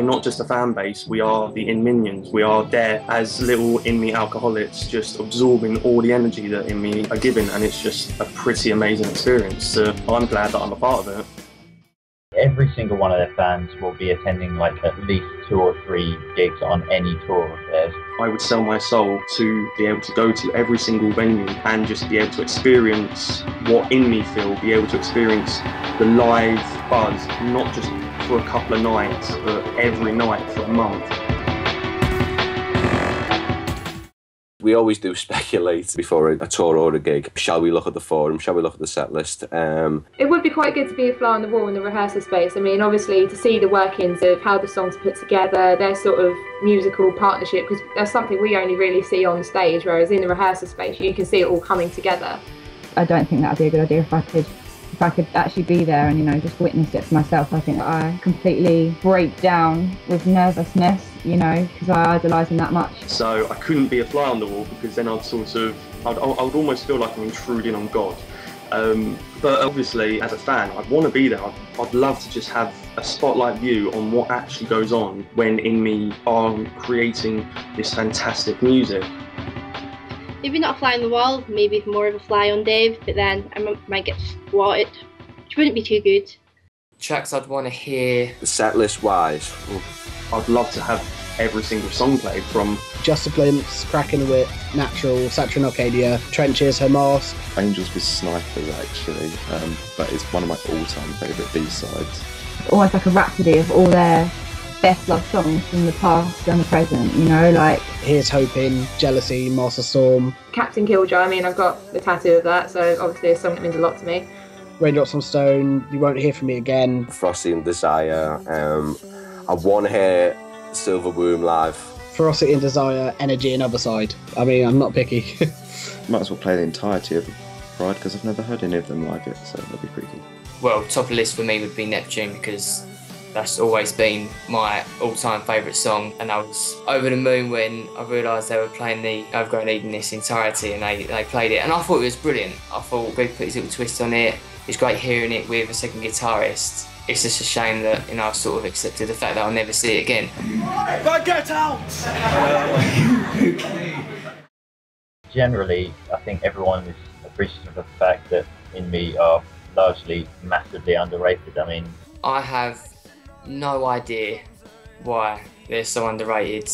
not just a fan base, we are the In-minions. We are there as little InMe alcoholics, just absorbing all the energy that InMe are giving, and it's just a pretty amazing experience. So I'm glad that I'm a part of it. Every single one of their fans will be attending like at least 2 or 3 gigs on any tour of theirs. I would sell my soul to be able to go to every single venue and just be able to experience what InMe feel, be able to experience the live buzz, not just for a couple of nights, but every night for a month. We always do speculate before a tour or a gig. Shall we look at the forum? Shall we look at the set list? It would be quite good to be a fly on the wall in the rehearsal space. I mean, obviously, to see the workings of how the songs are put together, their sort of musical partnership, because that's something we only really see on stage, whereas in the rehearsal space, you can see it all coming together. I don't think that would be a good idea if I could actually be there and, you know, just witness it for myself. I think that I completely break down with nervousness, you know, because I idolise them that much. So I couldn't be a fly on the wall, because then I'd would almost feel like I'm intruding on God. But obviously, as a fan, I'd want to be there. I'd love to just have a spotlight view on what actually goes on when InMe are creating this fantastic music. Maybe not a fly on the wall, maybe more of a fly on Dave, but then I might get swatted, which wouldn't be too good. Tracks I'd want to hear. Set list wise, I'd love to have every single song played, from Just a Glimpse, Cracking the Whip, Natural, Satchel Arcadia, Trenches, Her Mask. Angels with Snipers actually, but it's one of my all-time favourite B-sides. Almost like a rhapsody of all their best love songs from the past and the present, you know, like Here's Hoping, Jealousy, Master Storm. Captain Killjoy, I mean, I've got the tattoo of that, so obviously a song that means a lot to me. Raindrops on Stone, You Won't Hear From Me Again. Frosty and Desire. I want to hear Silver Womb live. Ferocity and Desire, Energy and Other Side. I mean, I'm not picky. Might as well play the entirety of Pride, because I've never heard any of them like it, so that'd be pretty cool. Well, top of the list for me would be Neptune, because that's always been my all-time favourite song, and I was over the moon when I realised they were playing the I've Grown Eden in its entirety, and they played it, and I thought it was brilliant. I thought Greg put his little twist on it. It's great hearing it with a second guitarist. It's just a shame that, you know, I've sort of accepted the fact that I'll never see it again. But get out! Generally, I think everyone is appreciative of the fact that InMe are largely massively underrated. I mean, I have no idea why they're so underrated.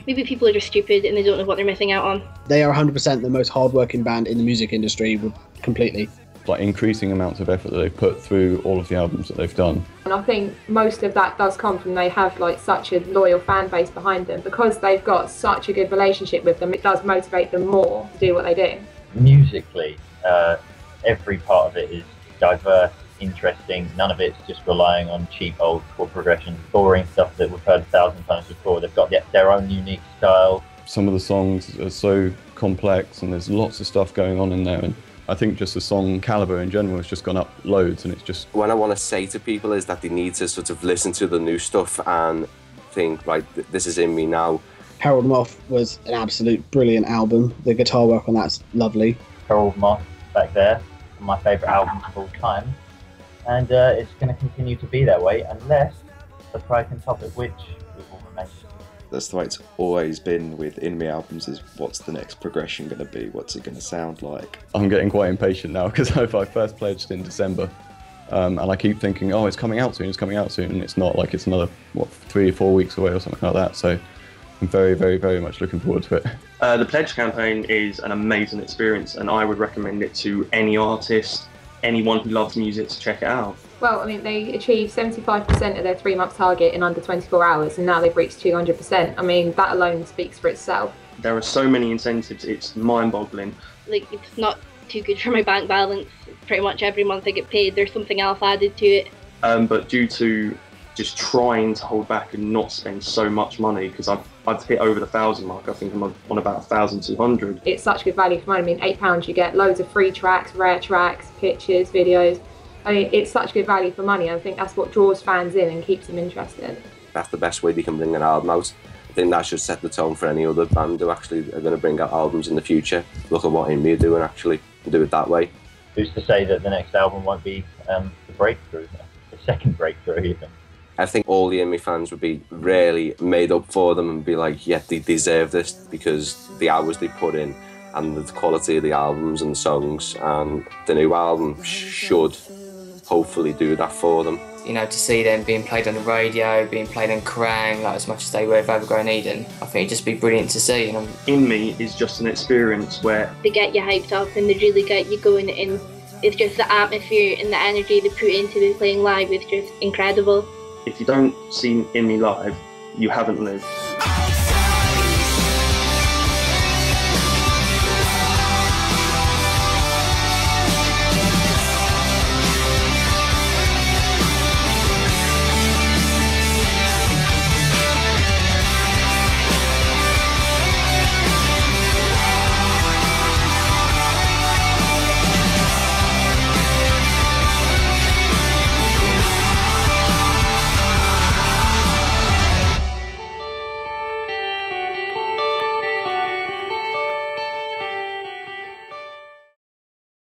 Maybe people are just stupid and they don't know what they're missing out on. They are 100% the most hard-working band in the music industry, completely. Like increasing amounts of effort that they've put through all of the albums that they've done. And I think most of that does come from they have like such a loyal fan base behind them. Because they've got such a good relationship with them, it does motivate them more to do what they do. Musically, every part of it is diverse, interesting. None of it's just relying on cheap old chord progressions, boring stuff that we've heard 1,000 times before. They've got their own unique style. Some of the songs are so complex and there's lots of stuff going on in there, and I think just the song calibre in general has just gone up loads, and it's just... What I want to say to people is that they need to sort of listen to the new stuff and think, right, this is InMe now. Harold Moth was an absolute brilliant album. The guitar work on that's lovely. Harold Moth back there, my favourite album of all time. And it's going to continue to be that way unless the Pride can top it, which we will remain. That's the way it's always been with InMe albums, is what's the next progression going to be? What's it going to sound like? I'm getting quite impatient now, because I first pledged in December, and I keep thinking, oh, it's coming out soon, and it's not. Like, it's another, 3 or 4 weeks away or something like that, so I'm very, very, very much looking forward to it. The Pledge campaign is an amazing experience, and I would recommend it to any artist, anyone who loves music, to check it out. Well, I mean, they achieved 75% of their 3-month target in under 24 hours, and now they've reached 200%. I mean, that alone speaks for itself. There are so many incentives, it's mind-boggling. Like, it's not too good for my bank balance. Pretty much every month I get paid, there's something else added to it. But due to just trying to hold back and not spend so much money, because I've hit over the 1,000 mark. I think I'm on about 1,200. It's such good value for money. I mean, £8 you get loads of free tracks, rare tracks, pictures, videos. I mean, it's such good value for money. I think that's what draws fans in and keeps them interested. That's the best way they can bring an album out. I think that should set the tone for any other band who actually are going to bring out albums in the future. Look at what InMe are doing, actually, and do it that way. Who's to say that the next album won't be the breakthrough, the second breakthrough even? I think all the InMe fans would be really made up for them and be like, yeah, they deserve this because the hours they put in and the quality of the albums and the songs, and the new album should hopefully do that for them. You know, to see them being played on the radio, being played on Kerrang, like as much as they were with Overgrown Eden, I think it'd just be brilliant to see. And InMe is just an experience where they get you hyped up and they really get you going, and it's just the atmosphere and the energy they put into the playing live is just incredible. if you don't see InMe live, you haven't lived.